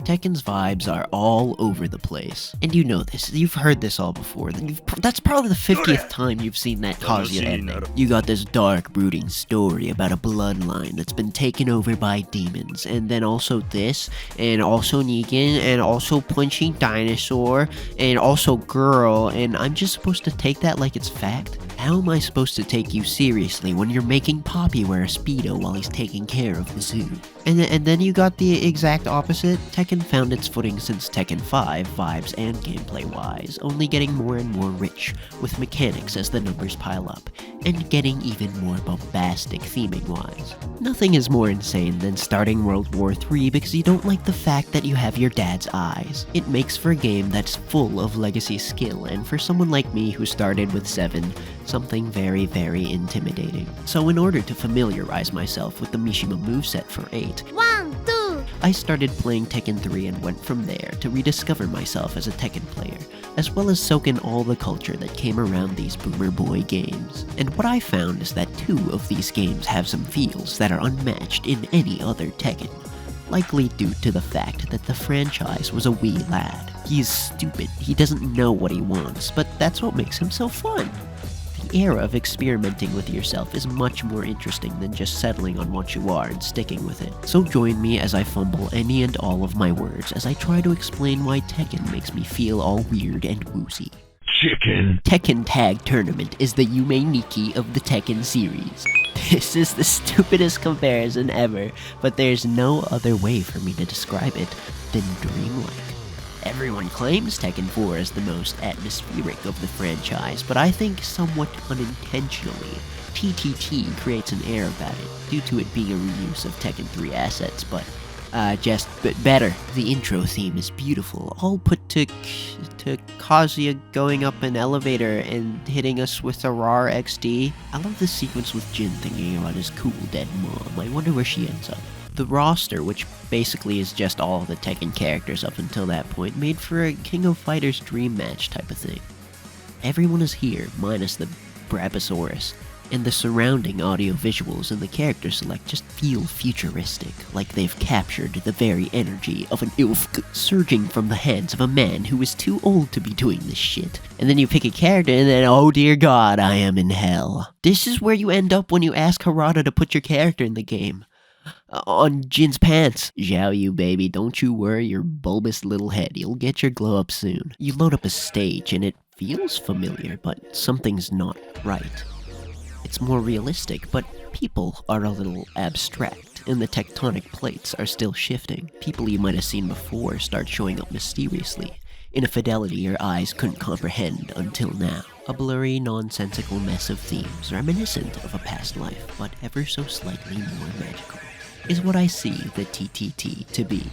Tekken's vibes are all over the place. And you know this, you've heard this all before. That's probably the 50th time you've seen that Kazuya ending. You got this dark, brooding story about a bloodline that's been taken over by demons, and then also this, and also Negan, and also punching dinosaur, and also girl, and I'm just supposed to take that like it's fact? How am I supposed to take you seriously when you're making Poppy wear a Speedo while he's taking care of the zoo? And then you got the exact opposite. Tekken found its footing since Tekken 5, vibes and gameplay-wise, only getting more and more rich, with mechanics as the numbers pile up, and getting even more bombastic theming-wise. Nothing is more insane than starting World War III because you don't like the fact that you have your dad's eyes. It makes for a game that's full of legacy skill, and for someone like me who started with 7, something very, very intimidating. So in order to familiarize myself with the Mishima moveset for 8, 1, 2. I started playing Tekken 3 and went from there to rediscover myself as a Tekken player, as well as soak in all the culture that came around these boomer boy games. And what I found is that 2 of these games have some feels that are unmatched in any other Tekken, likely due to the fact that the franchise was a wee lad. He's stupid, he doesn't know what he wants, but that's what makes him so fun. The era of experimenting with yourself is much more interesting than just settling on what you are and sticking with it. So join me as I fumble any and all of my words as I try to explain why Tekken makes me feel all weird and woozy. Chicken. Tekken Tag Tournament is the Yume Nikki of the Tekken series. This is the stupidest comparison ever, but there's no other way for me to describe it than dreamlike. Everyone claims Tekken 4 is the most atmospheric of the franchise, but I think somewhat unintentionally, TTT creates an air about it, due to it being a reuse of Tekken 3 assets, but better. The intro theme is beautiful, all put to Kazuya going up an elevator and hitting us with a RAR XD. I love the sequence with Jin thinking about his cool dead mom. I wonder where she ends up. The roster, which basically is just all the Tekken characters up until that point, made for a King of Fighters dream match type of thing. Everyone is here, minus the Brabosaurus, and the surrounding audio visuals and the character select just feel futuristic, like they've captured the very energy of an ilfk surging from the hands of a man who is too old to be doing this shit. And then you pick a character and then, oh dear god, I am in hell. This is where you end up when you ask Harada to put your character in the game. On Jin's pants. Zhao you baby, don't you worry your bulbous little head, you'll get your glow up soon. You load up a stage and it feels familiar, but something's not right. It's more realistic, but people are a little abstract, and the tectonic plates are still shifting. People you might have seen before start showing up mysteriously, in a fidelity your eyes couldn't comprehend until now. A blurry, nonsensical mess of themes, reminiscent of a past life, but ever so slightly more magical, is what I see the TTT to be.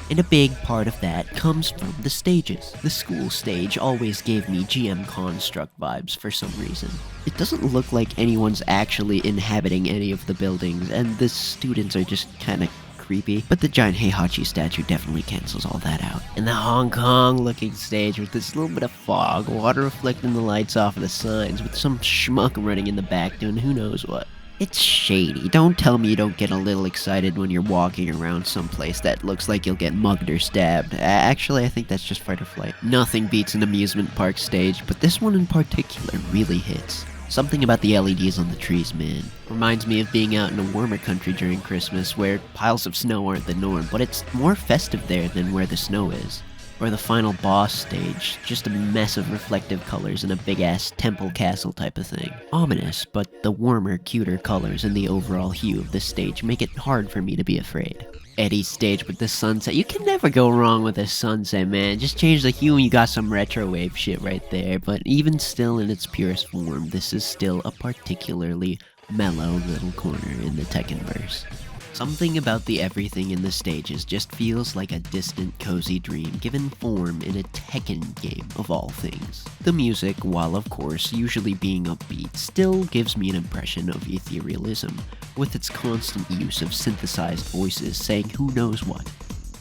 And a big part of that comes from the stages. The school stage always gave me GM Construct vibes for some reason. It doesn't look like anyone's actually inhabiting any of the buildings, and the students are just kinda creepy, but the giant heihachi statue definitely cancels all that out. And the Hong Kong looking stage with this little bit of fog, water reflecting the lights off of the signs, with some schmuck running in the back doing who knows what. It's shady. Don't tell me you don't get a little excited when you're walking around someplace that looks like you'll get mugged or stabbed. Actually, I think that's just fight or flight. Nothing beats an amusement park stage, but this one in particular really hits. Something about the LEDs on the trees, man. Reminds me of being out in a warmer country during Christmas where piles of snow aren't the norm, but it's more festive there than where the snow is. Or the final boss stage, just a mess of reflective colors in a big-ass temple castle type of thing. Ominous, but the warmer, cuter colors and the overall hue of the stage make it hard for me to be afraid. Eddie's stage with the sunset. You can never go wrong with a sunset, man. Just change the hue and you got some retro wave shit right there. But even still in its purest form, this is still a particularly mellow little corner in the Tekkenverse. Something about the everything in the stages just feels like a distant, cozy dream given form in a Tekken game of all things. The music, while of course usually being upbeat, still gives me an impression of etherealism, with its constant use of synthesized voices saying who knows what.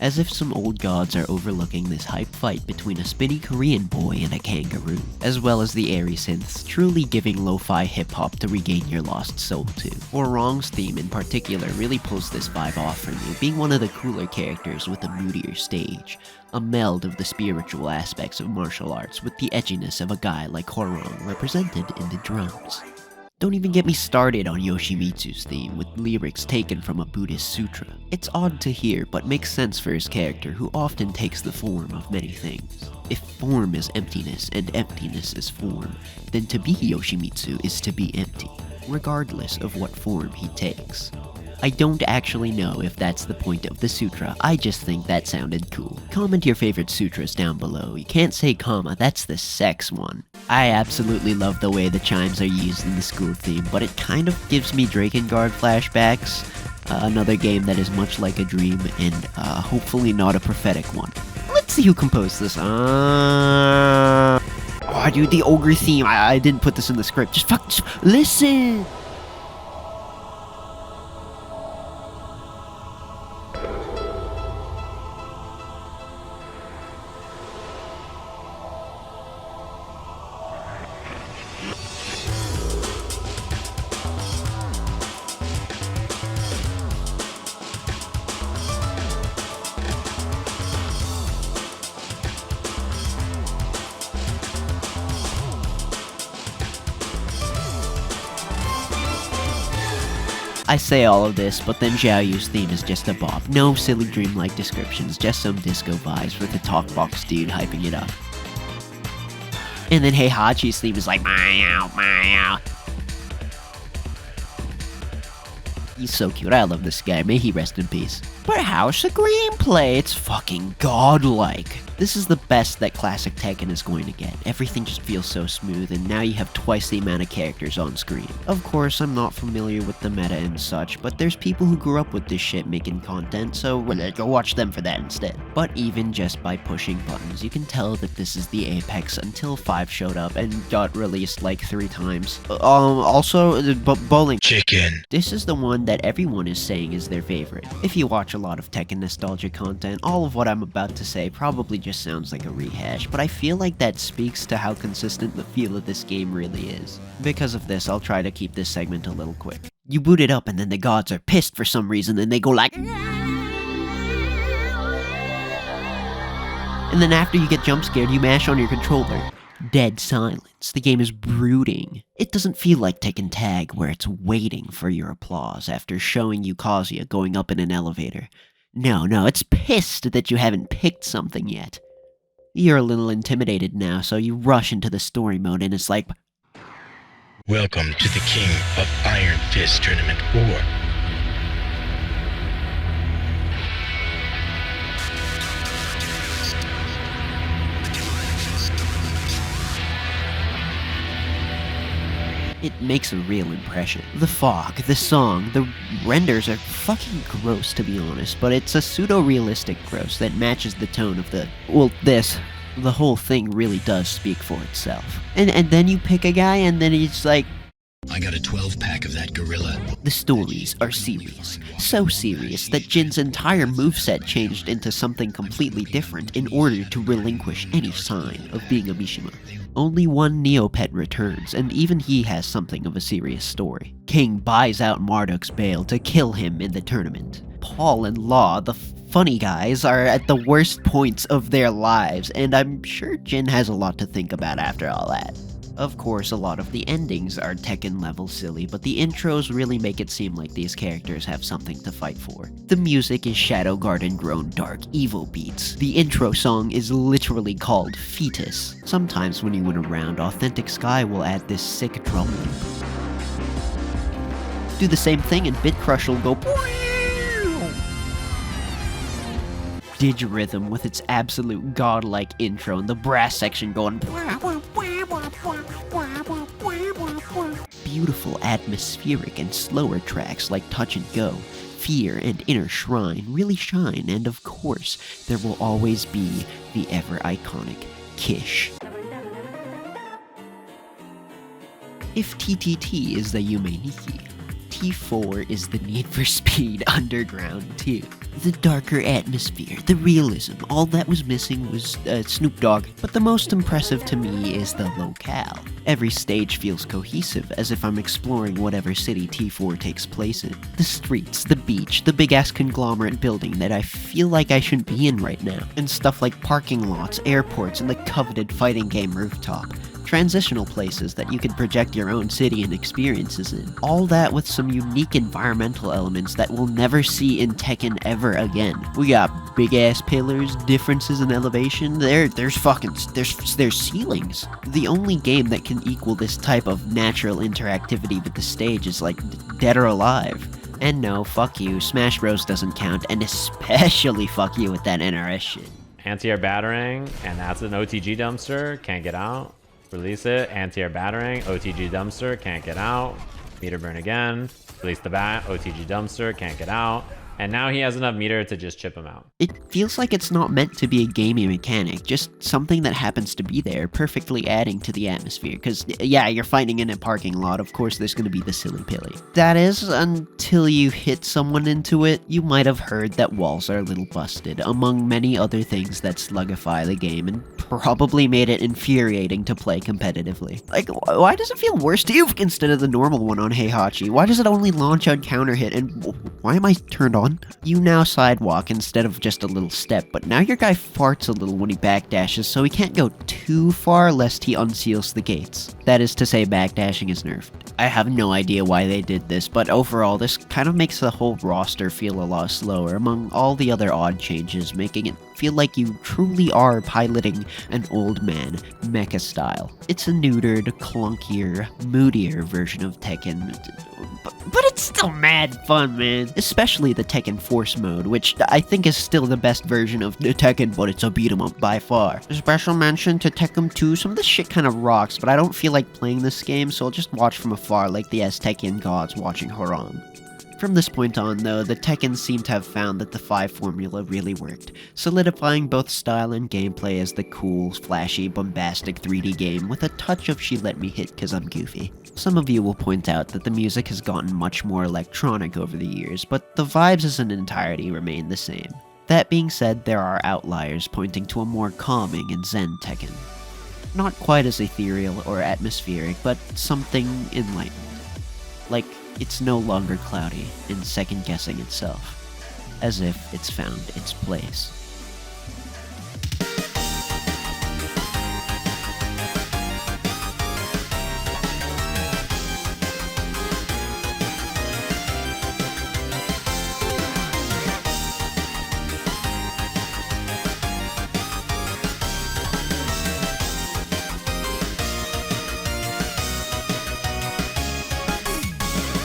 as if some old gods are overlooking this hype fight between a spinny Korean boy and a kangaroo, as well as the airy synths truly giving lo-fi hip-hop to regain your lost soul to. Wrong's theme in particular really pulls this vibe off for me, being one of the cooler characters with a moodier stage, a meld of the spiritual aspects of martial arts with the edginess of a guy like Horong represented in the drums. Don't even get me started on Yoshimitsu's theme, with lyrics taken from a Buddhist sutra. It's odd to hear, but makes sense for his character, who often takes the form of many things. If form is emptiness, and emptiness is form, then to be Yoshimitsu is to be empty, regardless of what form he takes. I don't actually know if that's the point of the sutra, I just think that sounded cool. Comment your favorite sutras down below. You can't say comma, that's the sex one. I absolutely love the way the chimes are used in the school theme, but it kind of gives me Drakengard flashbacks, another game that is much like a dream, and hopefully not a prophetic one. Let's see who composed this. Oh, dude, the ogre theme, I didn't put this in the script, just listen! I say all of this, but then Xiaoyu's theme is just a bop. No silly dreamlike descriptions, just some disco vibes with the talkbox dude hyping it up. And then heihachi's theme is like, meow, meow. He's so cute, I love this guy, may he rest in peace. But how's the gameplay? It's fucking godlike. This is the best that classic Tekken is going to get. Everything just feels so smooth, and now you have twice the amount of characters on screen. Of course, I'm not familiar with the meta and such, but there's people who grew up with this shit making content, so go watch them for that instead. But even just by pushing buttons, you can tell that this is the apex until 5 showed up and got released like 3 times. Also, bowling chicken. This is the one that everyone is saying is their favorite. If you watch a lot of Tekken nostalgia content, all of what I'm about to say probably just sounds like a rehash, but I feel like that speaks to how consistent the feel of this game really is. Because of this, I'll try to keep this segment a little quick. You boot it up and then the gods are pissed for some reason and they go like... And then after you get jump scared, you mash on your controller. Dead silence. The game is brooding. It doesn't feel like Tekken Tag, where it's waiting for your applause after showing you Kazuya going up in an elevator. No, it's pissed that you haven't picked something yet. You're a little intimidated now, so you rush into the story mode and it's like... Welcome to the King of Iron Fist Tournament 4. It makes a real impression. The fog, the song, the renders are fucking gross to be honest, but it's a pseudo-realistic gross that matches the tone of the... well, this. The whole thing really does speak for itself. And then you pick a guy and then he's like... I got a 12-pack of that gorilla. The stories are serious. So serious that Jin's entire moveset changed into something completely different in order to relinquish any sign of being a Mishima. Only one Neopet returns, and even he has something of a serious story. King buys out Marduk's bail to kill him in the tournament. Paul and Law, the funny guys, are at the worst points of their lives, and I'm sure Jin has a lot to think about after all that. Of course, a lot of the endings are Tekken level silly, but the intros really make it seem like these characters have something to fight for. The music is Shadow Garden grown dark evil beats. The intro song is literally called Fetus. Sometimes when you win a round, Authentic Sky will add this sick drum loop. Do the same thing and Bit Crush will go Digirhythm with its absolute godlike intro and the brass section going beautiful atmospheric and slower tracks like Touch and Go, Fear, and Inner Shrine really shine, and of course, there will always be the ever-iconic Kish. If TTT is the Yume Nikki, T4 is the Need for Speed Underground 2. The darker atmosphere, the realism, all that was missing was Snoop Dogg. But the most impressive to me is the locale. Every stage feels cohesive, as if I'm exploring whatever city T4 takes place in. The streets, the beach, the big-ass conglomerate building that I feel like I shouldn't be in right now, and stuff like parking lots, airports, and the coveted fighting game rooftop. Transitional places that you can project your own city and experiences in. All that with some unique environmental elements that we'll never see in Tekken ever again. We got big ass pillars, differences in elevation, there's ceilings. The only game that can equal this type of natural interactivity with the stage is like Dead or Alive. And no, fuck you, Smash Bros doesn't count, and especially fuck you with that NRS shit. Anti-air battering, and that's an OTG dumpster, can't get out. Release it, anti-air battering, OTG dumpster, can't get out. Meter burn again, release the bat, OTG dumpster, can't get out. And now he has enough meter to just chip him out. It feels like it's not meant to be a gamey mechanic, just something that happens to be there, perfectly adding to the atmosphere. Because, yeah, you're fighting in a parking lot, of course there's gonna be the silly pilly. That is, until you hit someone into it, you might have heard that walls are a little busted, among many other things that slugify the game, and probably made it infuriating to play competitively. Like, why does it feel worse to you instead of the normal one on heihachi? Why does it only launch on counter hit, and why am I turned on? You now sidewalk instead of just a little step, but now your guy farts a little when he backdashes, so he can't go too far lest he unseals the gates. That is to say, backdashing is nerfed. I have no idea why they did this, but overall this kind of makes the whole roster feel a lot slower among all the other odd changes, making it feel like you truly are piloting an old man, mecha style. It's a neutered, clunkier, moodier version of Tekken, but it's still mad fun, man. Especially the Tekken Force mode, which I think is still the best version of the Tekken, but it's a beat 'em up by far. Special mention to Tekken 2, some of this shit kind of rocks, but I don't feel like playing this game, so I'll just watch from afar like the Aztecian gods watching Haram. From this point on, though, the Tekken seem to have found that the 5 formula really worked, solidifying both style and gameplay as the cool, flashy, bombastic 3D game with a touch of she let me hit cause I'm goofy. Some of you will point out that the music has gotten much more electronic over the years, but the vibes as an entirety remain the same. That being said, there are outliers pointing to a more calming and zen Tekken. Not quite as ethereal or atmospheric, but something enlightened. Like, it's no longer cloudy and second-guessing itself, as if it's found its place.